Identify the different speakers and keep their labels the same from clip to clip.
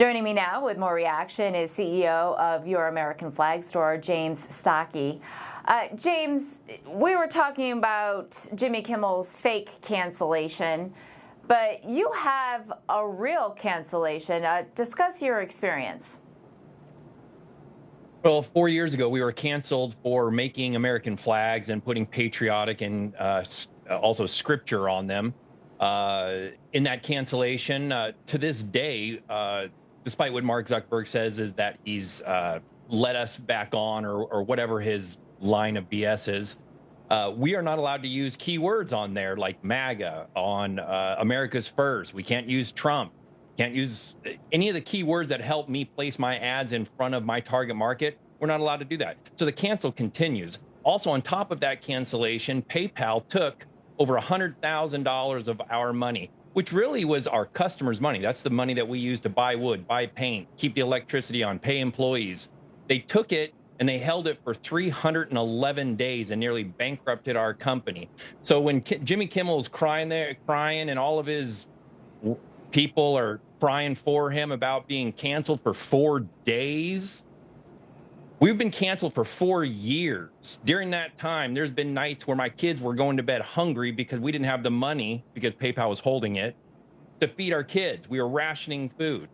Speaker 1: Joining me now with more reaction is CEO of Your American Flag store, James Stockey. James, we were talking about Jimmy Kimmel's fake cancellation, but you have a real cancellation. Discuss your experience.
Speaker 2: Well, 4 years ago, we were canceled for making American flags and putting patriotic and also scripture on them. In that cancellation, to this day, despite what Mark Zuckerberg says is that he's let us back on or whatever his line of BS is, we are not allowed to use keywords on there like MAGA, on America's First. We can't use Trump. Can't use any of the keywords that help me place my ads in front of my target market. We're not allowed to do that. So the cancel continues. Also, on top of that cancellation, PayPal took over $100,000 of our money, which really was our customers' money. That's the money that we use to buy wood, buy paint, keep the electricity on, pay employees. They took it and they held it for 311 days and nearly bankrupted our company. So when Jimmy Kimmel's crying, and all of his people are crying for him about being canceled for 4 days. We've been canceled for 4 years. During that time, there's been nights where my kids were going to bed hungry because we didn't have the money, because PayPal was holding it, to feed our kids. We were rationing food.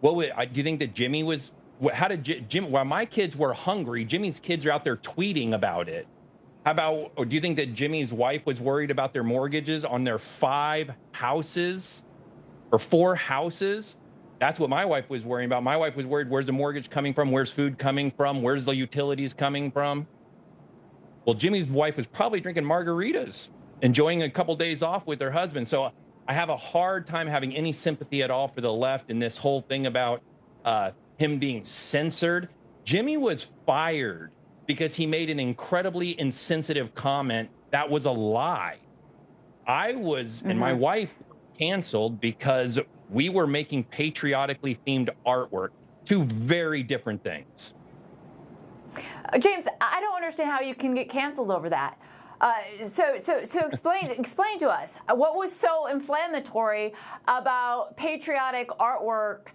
Speaker 2: Do you think that Jimmy was, how did Jim, while my kids were hungry, Jimmy's kids are out there tweeting about it. How about, or do you think that Jimmy's wife was worried about their mortgages on their 5 houses? Or 4 houses? That's what my wife was worrying about. My wife was worried, where's the mortgage coming from? Where's food coming from? Where's the utilities coming from? Well, Jimmy's wife was probably drinking margaritas, enjoying a couple days off with her husband. So I have a hard time having any sympathy at all for the left in this whole thing about him being censored. Jimmy was fired because he made an incredibly insensitive comment that was a lie. I was, and my wife, canceled because we were making patriotically themed artwork. 2 very different things.
Speaker 1: James, I don't understand how you can get canceled over that. So explain to us what was so inflammatory about patriotic artwork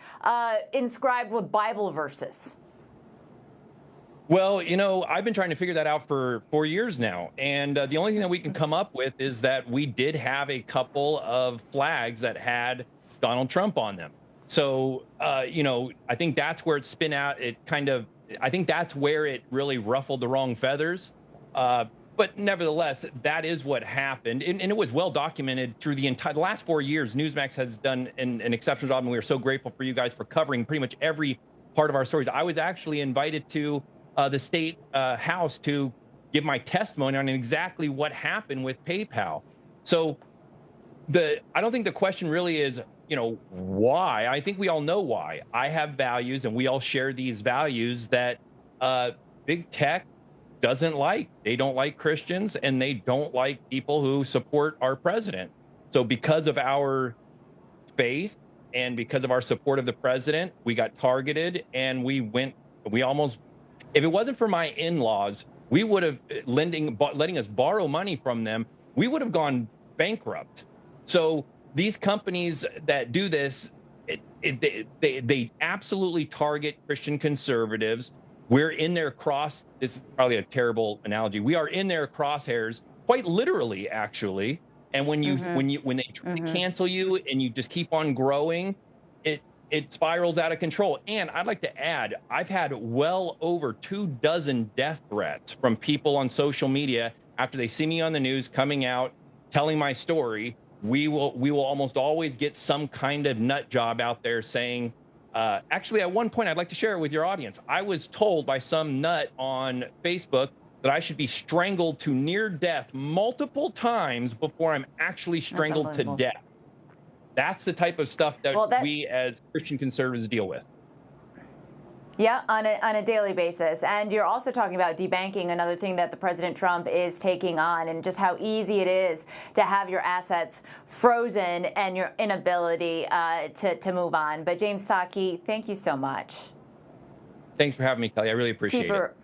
Speaker 1: inscribed with Bible verses.
Speaker 2: Well, you know, I've been trying to figure that out for 4 years now. And the only thing that we can come up with is that we did have a couple of flags that had Donald Trump on them. So, you know, I think that's where it spin out. I think that's where it really ruffled the wrong feathers. But nevertheless, that is what happened. And it was well documented through the last 4 years. Newsmax has done an exceptional job. And we are so grateful for you guys for covering pretty much every part of our stories. I was actually invited to the state house to give my testimony on exactly what happened with PayPal. So I don't think the question really is, you know, why. I think we all know why. I have values and we all share these values that big tech doesn't like. They don't like Christians and they don't like people who support our president. So because of our faith and because of our support of the president, we got targeted and we almost, if it wasn't for my in-laws, we would have letting us borrow money from them. We would have gone bankrupt. So these companies that do this, they absolutely target Christian conservatives. We're in their this is probably a terrible analogy. We are in their crosshairs, quite literally, actually. And when they try to cancel you and you just keep on growing, it spirals out of control. And I'd like to add, I've had well over 24 death threats from people on social media after they see me on the news coming out, telling my story. We will almost always get some kind of nut job out there saying, actually, at one point, I'd like to share it with your audience. I was told by some nut on Facebook that I should be strangled to near death multiple times before I'm actually strangled to death. That's the type of stuff that we as Christian conservatives deal with.
Speaker 1: Yeah, on a daily basis. And you're also talking about debanking, another thing that the President Trump is taking on, and just how easy it is to have your assets frozen and your inability to move on. But James Stockey, thank you so much.
Speaker 2: Thanks for having me, Kelly. I really appreciate it.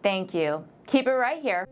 Speaker 1: Thank you. Keep it right here.